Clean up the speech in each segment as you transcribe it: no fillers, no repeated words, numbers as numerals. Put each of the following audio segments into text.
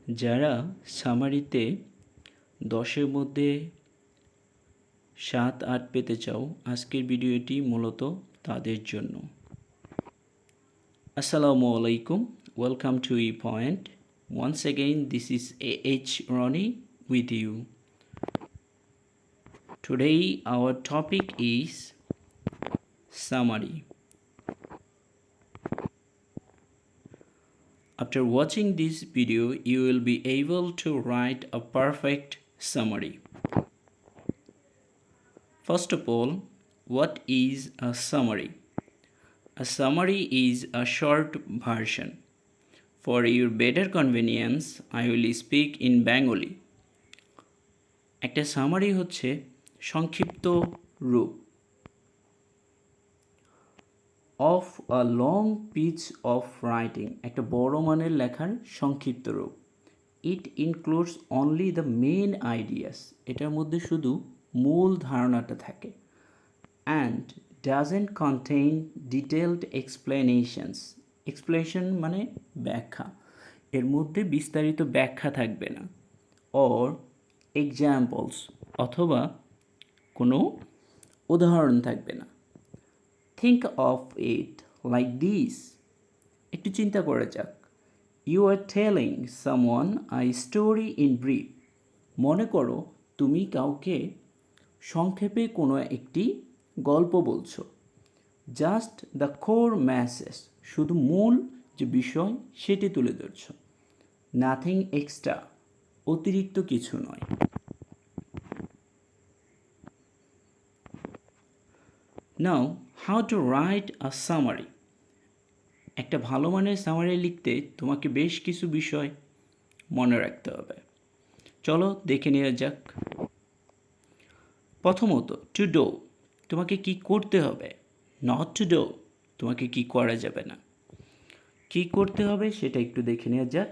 যারা সামারিতে 10-এর মধ্যে 7-8 পেতে চাও, আজকের ভিডিওটি মূলত তাদের জন্য। Assalamu alaikum. Welcome to ePoint. Once again, this is A.H. Ronnie with you. Today, our topic is summary. After watching this video, you will be able to write a perfect summary. First of all, what is a summary? A summary is a short version. For your better convenience, I will speak in Bengali. একটা summary হচ্ছে সংক্ষিপ্ত রূপ of a long piece of writing, একটা বড় মানের লেখার সংক্ষিপ্ত রূপ। It includes only the main ideas, এটার মধ্যে শুধু মূল ধারণাটা থাকে। And doesn't contain detailed explanations, explanation মানে ব্যাখ্যা, এর মধ্যে বিস্তারিত ব্যাখ্যা থাকবে না। অর এক্সাম্পলস, অথবা কোনো উদাহরণ থাকবে না। Think of it like this, একটু চিন্তা করা যাক। You are telling someone a story in brief, মনে করো তুমি কাউকে সংক্ষেপে কোনো একটি গল্প বলছো। জাস্ট দ্য কোর ম্যাসেজ, শুধু মূল যে বিষয় সেটি তুলে ধরছো। নাথিং এক্সট্রা, অতিরিক্ত কিছু নয়। Now how to write a summary. একটা ভালো মানের সামারি লিখতে তোমাকে বেশ কিছু বিষয় মনে রাখতে হবে। চলো দেখে নেওয়া যাক। প্রথমত, টু ডু, তোমাকে কি করতে হবে। নট টু ডু, তোমাকে কি করা যাবে না। কি করতে হবে সেটা একটু দেখে নেওয়া যাক।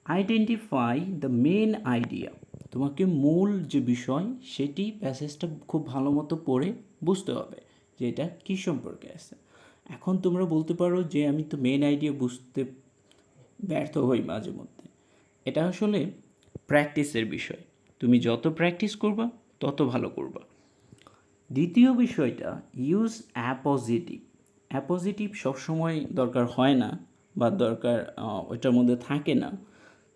আইডেন্টিফাই দ্য মেন আইডিয়া, তোমাকে মূল যে বিষয় সেটি প্যাসেজটা খুব ভালো মতো পড়ে বুঝতে হবে যে এটা কী সম্পর্কে আছে। এখন তোমরা বলতে পারো যে আমি তো মেন আইডিয়া বুঝতে ব্যর্থ হই মাঝে মধ্যে। এটা আসলে প্র্যাকটিসের বিষয়, তুমি যত প্র্যাকটিস করবা তত ভালো করবা। দ্বিতীয় বিষয়টা, ইউজ অ্যাপোজিটিভ। অ্যাপোজিটিভ সবসময় দরকার হয় না বা দরকার ওইটার মধ্যে থাকে না।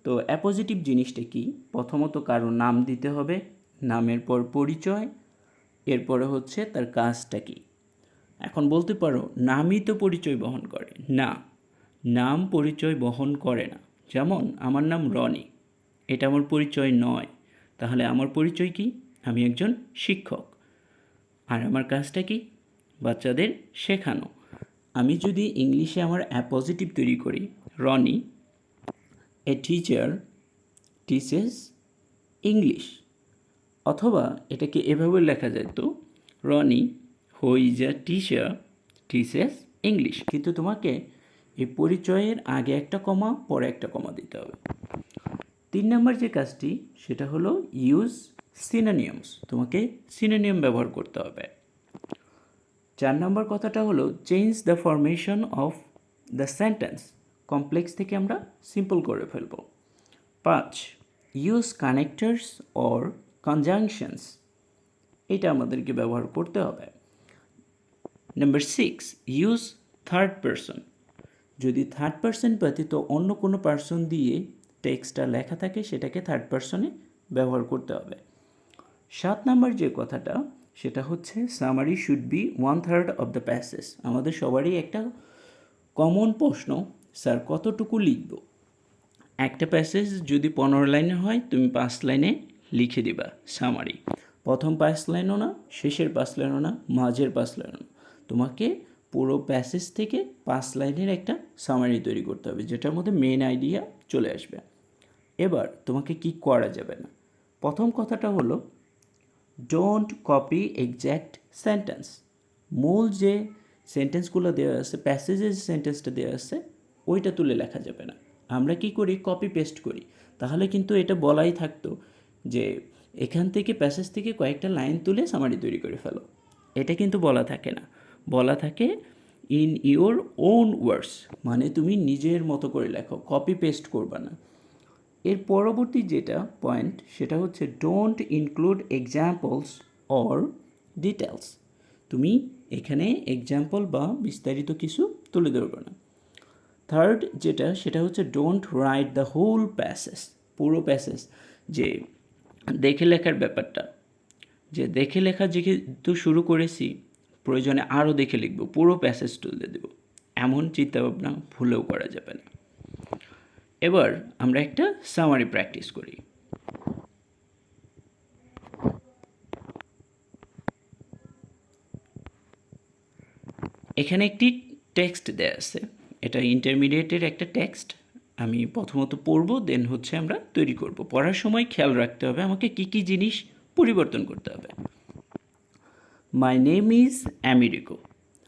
তো অ্যাপোজিটিভ জিনিসটা কি? প্রথমত কারো নাম দিতে হবে, নামের পর পরিচয়, এরপরে হচ্ছে তার কাজটা কি। এখন বলতে পারো নামই তো পরিচয় বহন করে। না, নাম পরিচয় বহন করে না। যেমন আমার নাম রনি, এটা আমার পরিচয় নয়। তাহলে আমার পরিচয় কি? আমি একজন শিক্ষক। আর আমার কাজটা কি? বাচ্চাদের শেখানো। আমি যদি ইংলিশে আমার অ্যাপোজিটিভ তৈরি করি, Roni a teacher teaches English, অথবা এটাকে এভাবে লেখা যায় তো, Roni who is a teacher teaches English. কিন্তু তোমাকে এই পরিচয়ের আগে একটা কমা পরে একটা কমা দিতে হবে। 3 নম্বর যে কাজটি সেটা হলো ইউজ সিনোনিমস, তোমাকে সিনোনিম ব্যবহার করতে হবে। 4 নম্বর কথাটা হলো change the formation of the sentence, complex থেকে আমরা সিম্পল করে ফেলব। 5, ইউজ কানেক্টার্স অর কনজাংশনস, এটা আমাদেরকে ব্যবহার করতে হবে। নাম্বার 6, ইউজ থার্ড পারসন, যদি থার্ড পারসন ব্যতীত অন্য কোনো পারসন দিয়ে টেক্সটটা লেখা থাকে সেটাকে থার্ড পারসনে ব্যবহার করতে হবে। 7 নম্বর যে কথাটা সেটা হচ্ছে summary should be 1/3 of the passage. আমাদের সবারই একটা কমন প্রশ্ন, স্যার কতটুকু লিখব? একটা প্যাসেজ যদি 15 লাইনের হয় তুমি 5 লাইনে লিখে দিবা সামারি। প্রথম 5 লাইনও না, শেষের 5 লাইনও না, মাঝের 5 লাইনও না, তোমাকে পুরো প্যাসেজ থেকে 5 লাইনের একটা সামারি তৈরি করতে হবে যেটার মধ্যে মেন আইডিয়া চলে আসবে। এবার তোমাকে কি করা যাবে না? প্রথম কথাটা হলো ডোন্ট কপি এক্স্যাক্ট সেন্টেন্স। মূল যে সেন্টেন্সগুলো দেওয়া আছে, প্যাসেজের যে সেন্টেন্সটা দেওয়া আছে ওইটা তুলে লেখা যাবে না। আমরা কি করি? কপি পেস্ট করি। তাহলে কিন্তু এটা বলাই থাকতো যে এখান থেকে প্যাসেজ থেকে কয়েকটা লাইন তুলে সামারি তৈরি করে ফেলো, এটা কিন্তু বলা থাকে না। বলা থাকে ইন ইওর ওন ওয়ার্ডস, মানে তুমি নিজের মতো করে লেখো, কপি পেস্ট করবা না। এর পরবর্তী যেটা পয়েন্ট সেটা হচ্ছে don't include examples or details. তুমি এখানে এক্সাম্পল বা বিস্তারিত কিছু তুলে ধরবে না। থার্ড যেটা সেটা হচ্ছে don't write the whole passage, পুরো প্যাসেজ যে দেখে লেখার ব্যাপারটা, যে দেখে লেখা যেহেতু শুরু করেছি প্রয়োজনে আরও দেখে লিখব, পুরো প্যাসেজ তুলে দেব, এমন চিন্তাভাবনা ভুলেও করা যাবে না। এবার আমরা একটা সামারি প্র্যাকটিস করি। এখানে একটি টেক্সট দেয়া আছে, এটা ইন্টারমিডিয়েটের একটা টেক্সট। আমি প্রথমত পড়ব, দেন হচ্ছে আমরা তৈরি করব। পড়ার সময় খেয়াল রাখতে হবে আমাকে কি কি জিনিস পরিবর্তন করতে হবে। মাই নেম ইজ আমেরিকো,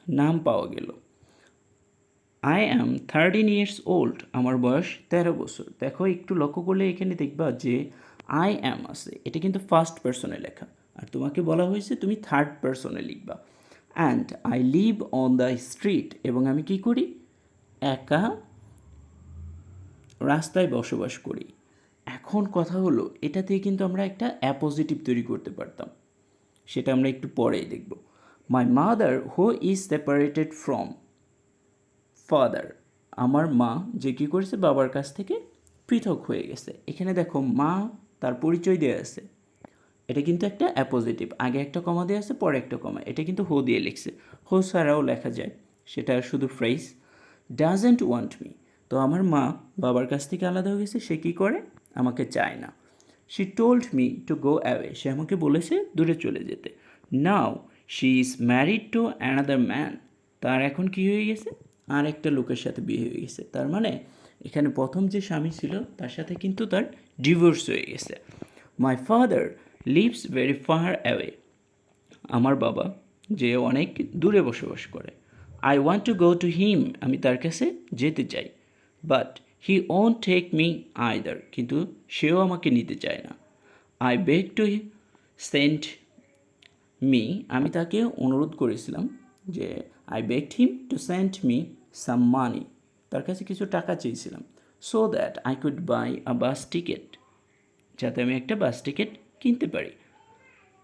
নাম পাওয়া গেল। আই অ্যাম 13 ইয়ার্স ওল্ড, আমার বয়স 13 বছর। দেখো একটু লক্ষ্য করলে এখানে দেখবা যে আই অ্যাম আছে, এটা কিন্তু ফার্স্ট পার্সনে লেখা, আর তোমাকে বলা হয়েছে তুমি থার্ড পার্সনে লিখবা। And I live on the street, এবং আমি কি করি, একা রাস্তায় বসবাস করি। এখন কথা হলো এটা থেকে কিন্তু আমরা একটা অ্যাপোজিটিভ তৈরি করতে পারতাম, সেটা আমরা একটু পরেই দেখব। My mother who is separated from father, আমার মা যে কী করেছে বাবার কাছ থেকে পৃথক হয়ে গেছে। এখানে দেখো মা তার পরিচয় দেওয়া আছে, এটা কিন্তু একটা অ্যাপোজিটিভ, আগে একটা কমা দেওয়া আছে পরে একটা কমা, এটা কিন্তু হো দিয়ে লিখছে, হো ছাড়াও লেখা যায়, সেটা শুধু ফ্রেজ। ডাজেন্ট ওয়ান্ট মি, তো আমার মা বাবার কাছ থেকে আলাদা হয়ে গেছে, সে কী করে, আমাকে চায় না। She told me to go away, সে আমাকে বলেছে দূরে চলে যেতে। Now she is married to another man, তার এখন কি হয়ে গেছে, আর একটা লোকের সাথে বিয়ে হয়ে গেছে। তার মানে এখানে প্রথম যে স্বামী ছিল তার সাথে কিন্তু তার ডিভোর্স হয়ে গেছে। My father lives very far away, আমার বাবা যে অনেক দূরে বসবাস করে। I want to go to him, আমি তার কাছে যেতে চাই। But he won't take me either, কিন্তু সেও আমাকে নিতে চায় না। I beg to send me, আমি তাকে অনুরোধ করেছিলাম যে I begged him to send me some money, তার কাছে কিছু টাকা চেয়েছিলাম। So that I could buy a bus ticket, যাতে আমি একটা বাস টিকিট কিনতে পারি।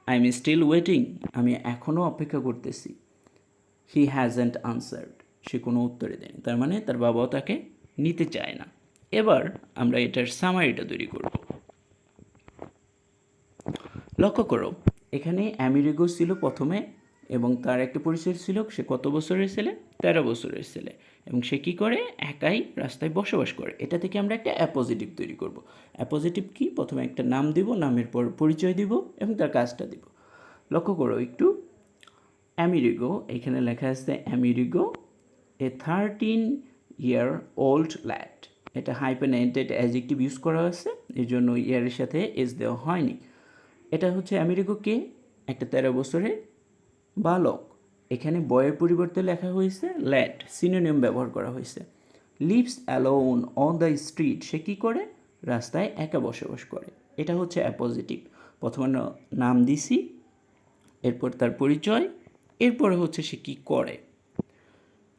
আই এম স্টিল ওয়েটিং, আমি এখনও অপেক্ষা করতেছি। হি হ্যাজেন্ট আনসার্ড, সে কোনো উত্তরে দেয়নি, তার মানে তার বাবাও তাকে নিতে চায় না। এবার আমরা এটার সামারিটা তৈরি করব। লক্ষ্য করো এখানে আমেরিগো ছিল প্রথমে, এবং তার একটা পরিচয় ছিল, সে কত বছরের ছেলে, 13 বছরের ছেলে, এবং সে কী করে, একাই রাস্তায় বসবাস করে। এটা থেকে আমরা একটা অ্যাপোজিটিভ তৈরি করব। অ্যাপোজিটিভ কি, প্রথমে একটা নাম দিব, নামের পর পরিচয় দিব এবং তার কাজটা দিব। লক্ষ্য করো একটু, আমেরিগো, এখানে লেখা আছে আমেরিগো এ 13 ইয়ার ওল্ড ল্যাড, এটা হাইপেনেটেড অ্যাডজেক্টিভ ইউজ করা হয়েছে, এর জন্য ইয়ারের সাথে এস দেওয়া হয়নি। এটা হচ্ছে আমেরিগো কে, একটা 13 বছরের বালক। এখানে বয়ের পরিবর্তে লেখা হয়েছে ল্যাড, সিনোনিম ব্যবহার করা হয়েছে। Lives alone on the street, সে কী করে, রাস্তায় একা বসবাস করে। এটা হচ্ছে অ্যাপোজিটিভ, প্রথমে নাম দিছি, এরপর তার পরিচয়, এরপরে হচ্ছে সে কী করে।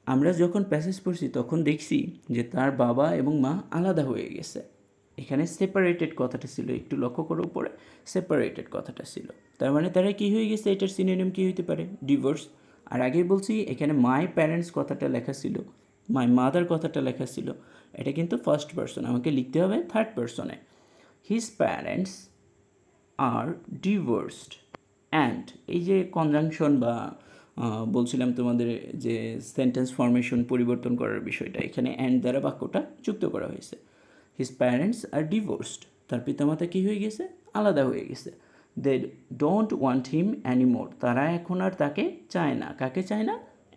আমরা যখন প্যাসেজ পড়ছি তখন দেখছি যে তার বাবা এবং মা আলাদা হয়ে গেছে। এখানে সেপারেটেড কথাটা ছিল, একটু লক্ষ্য করো উপরে, সেপারেটেড কথাটা ছিল, তার মানে তারা কী হয়ে গেছে, এটার সিনোনিম কী হইতে পারে, ডিভোর্স। আর আগেই বলছি এখানে মাই প্যারেন্টস কথাটা লেখা ছিল, মাই মাদার কথাটা লেখা ছিল, এটা কিন্তু ফার্স্ট পার্সন, আমাকে লিখতে হবে থার্ড পার্সনে। His parents are divorced and, এই যে কনজাংশন বা বলছিলাম তোমাদের যে সেন্টেন্স ফরমেশন পরিবর্তন করার বিষয়টা, এখানে অ্যান্ড দ্বারা বাক্যটা যুক্ত করা হয়েছে। হিজ প্যারেন্টস আর ডিভোর্সড, তার পিতামাতা কী হয়ে গেছে, আলাদা হয়ে গেছে। They don't want him anymore, তারা এখন আর তাকে চায় না। কাকে চায় না,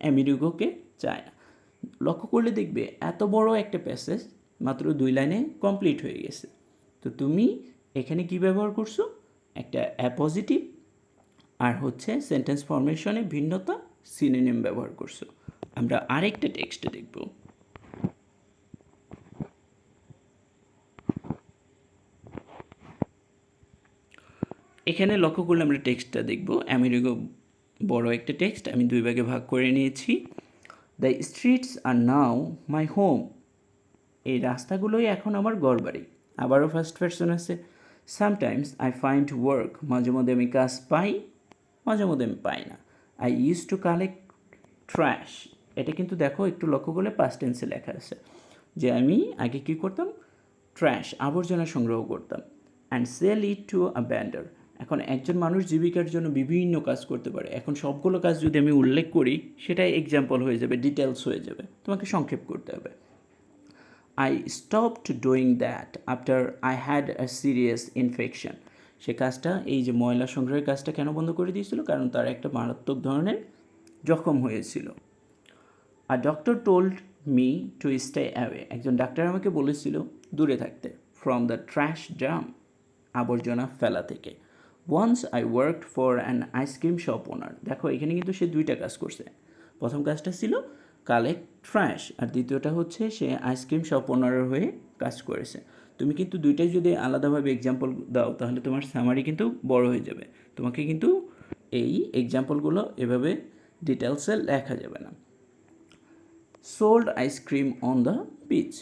আমেরিগোকে চায় না। লক্ষ্য করলে দেখবে এত বড় একটা প্যাসেজ মাত্র 2 লাইনে কমপ্লিট হয়ে গেছে। তো তুমি এখানে কি ব্যবহার করছো, একটা অ্যাপোজিটিভ আর হচ্ছে সেন্টেন্স ফরমেশনে ভিন্নতা, সিনোনিম ব্যবহার করছো। আমরা আরেকটা টেক্সট দেখব। এখানে লক্ষ্য করলে আমরা টেক্সটটা দেখব, আমেরিগো বড় একটা টেক্সট, আমি 2 ভাগে ভাগ করে নিয়েছি। The streets are now my home, এই রাস্তাগুলোই এখন আমার ঘরবাড়ি। আবারও ফার্স্ট পারসন আছে, সামটাইমস আই ফাইন্ড ওয়ার্ক, মাঝে মধ্যে আমি কাজ পাই, মাঝে মধ্যে আমি পাই না। I use to collect trash, এটা কিন্তু দেখো একটু লক্ষ্য করলে পাস্ট টেন্সে লেখা আছে যে আমি আগে কী করতাম, ট্র্যাশ আবর্জনা সংগ্রহ করতাম। And sell it to a vendor, এখন একজন মানুষ জীবিকার জন্য বিভিন্ন কাজ করতে পারে। এখন সবগুলো কাজ যদি আমি উল্লেখ করি সেটাই এক্সাম্পল হয়ে যাবে, ডিটেলস হয়ে যাবে, তোমাকে সংক্ষেপ করতে হবে। I stopped doing that after I had a serious infection, সে কাজটা, এই যে ময়লা সংগ্রহের কাজটা কেন বন্ধ করে দিয়েছিল, কারণ তার একটা মারাত্মক ধরনের জখম হয়েছিল। আর doctor told me to stay away, একজন ডাক্তার আমাকে বলেছিল দূরে থাকতে, ফ্রম দ্য ট্র্যাশ ড্রাম, আবর্জনা ফেলা থেকে। Once I worked for an ice cream shop owner, দেখো এখানে কিন্তু সে দুইটা কাজ করছে। প্রথম কাজটা ছিল কালেক্ট ট্র্যাশ, আর দ্বিতীয়টা হচ্ছে সে আইসক্রিম শপ ওনারের হয়ে কাজ করেছে। তুমি কিন্তু দুইটাই যদি আলাদাভাবে এক্সাম্পল দাও তাহলে তোমার সামারি কিন্তু বড় হয়ে যাবে, তোমাকে কিন্তু এই এক্সাম্পলগুলো এভাবে ডিটেলসে লেখা যাবে না। sold ice cream on the beach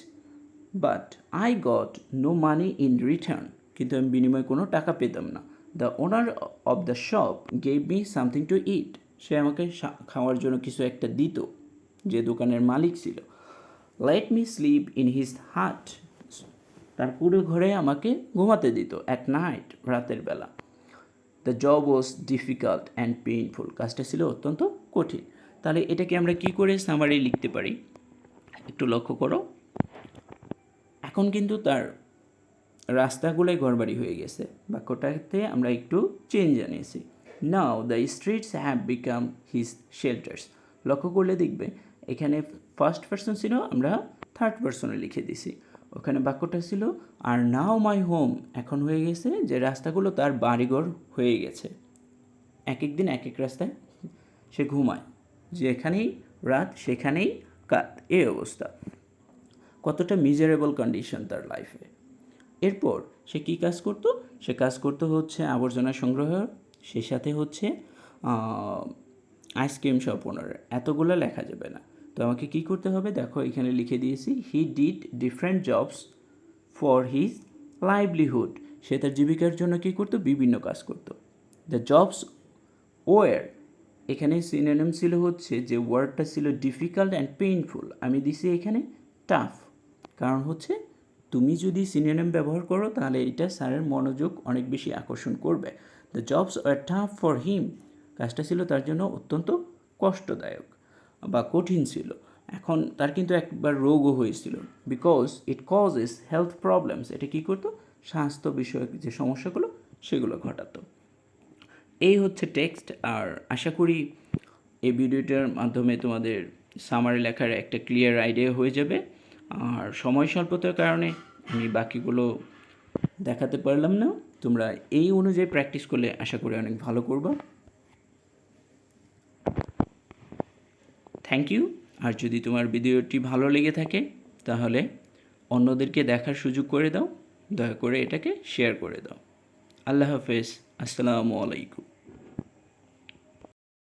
but I got no money in return, কিন্তু আমি বিনিময়ে কোনো টাকা পেতাম না। The owner of the shop gave me something to eat, সে আমাকে খাওয়ার জন্য কিছু একটা দিত, যে দোকানের মালিক ছিল। Let me slip in his হাট, তার পুরো ঘরে আমাকে ঘুমাতে দিত, অ্যাট নাইট, রাতের বেলা। The job was difficult and painful, কাজটা ছিল অত্যন্ত কঠিন। তাহলে এটাকে আমরা কি করে সামারি লিখতে পারি একটু লক্ষ্য করো। এখন কিন্তু তার রাস্তাগুলোই ঘরবাড়ি হয়ে গেছে, বাক্যটাতে আমরা একটু চেঞ্জ আনিয়েছি। Now the streets have become his shelters, লক্ষ্য করলে দেখবে এখানে ফার্স্ট পারসন ছিল, আমরা থার্ড পারসনে লিখে দিছি। ওখানে বাক্যটা ছিল আর নাও মাই হোম, এখন হয়ে গেছে যে রাস্তাগুলো তার বাড়িঘর হয়ে গেছে। এক এক দিন এক এক রাস্তায় সে ঘুমায়, যেখানেই রাত সেখানেই কাত, এই অবস্থা। কতটা মিজারেবল কন্ডিশন তার লাইফে। এরপর সে কী কাজ করতো, সে কাজ করতো হচ্ছে আবর্জনা সংগ্রহ, সে সাথে হচ্ছে আইসক্রিম শপ ওনার, এতগুলো লেখা যাবে না। তো আমাকে কী করতে হবে, দেখো এখানে লিখে দিয়েছি, he did different jobs for his livelihood, সে তার জীবিকার জন্য কী করতো, বিভিন্ন কাজ করতো। দ্য জবস ওয়ার, এখানে সিনোনিম ছিল হচ্ছে যে ওয়ার্ডটা ছিল ডিফিকাল্ট অ্যান্ড পেইনফুল, আমি দিছি এখানে টাফ, কারণ হচ্ছে তুমি যদি সিনোনিম ব্যবহার করো তাহলে এটা স্যারের মনোযোগ অনেক বেশি আকর্ষণ করবে। The jobs are tough for him, কাজটা ছিল তার জন্য অত্যন্ত কষ্টদায়ক বা কঠিন ছিল। এখন তার কিন্তু একবার রোগও হয়েছিল, because it causes health problems, এটা কী করতো, স্বাস্থ্য বিষয়ক যে সমস্যাগুলো সেগুলো ঘটাতো। এই হচ্ছে টেক্সট। আর আশা করি এই ভিডিওটার মাধ্যমে তোমাদের সামারি লেখার একটা ক্লিয়ার আইডিয়া হয়ে যাবে। আর সময় স্বল্পতার কারণে আমি বাকিগুলো দেখাতে পারলাম না, তোমরা এই অনুযায়ী প্র্যাকটিস করলে আশা করি অনেক ভালো করবা। Thank you. আর যদি তোমার ভিডিওটি ভালো লেগে থাকে তাহলে অন্যদেরকে দেখার সুযোগ করে দাও, দয়া করে এটাকে শেয়ার করে দাও। আল্লাহ হাফেজ, আসসালামু আলাইকুম।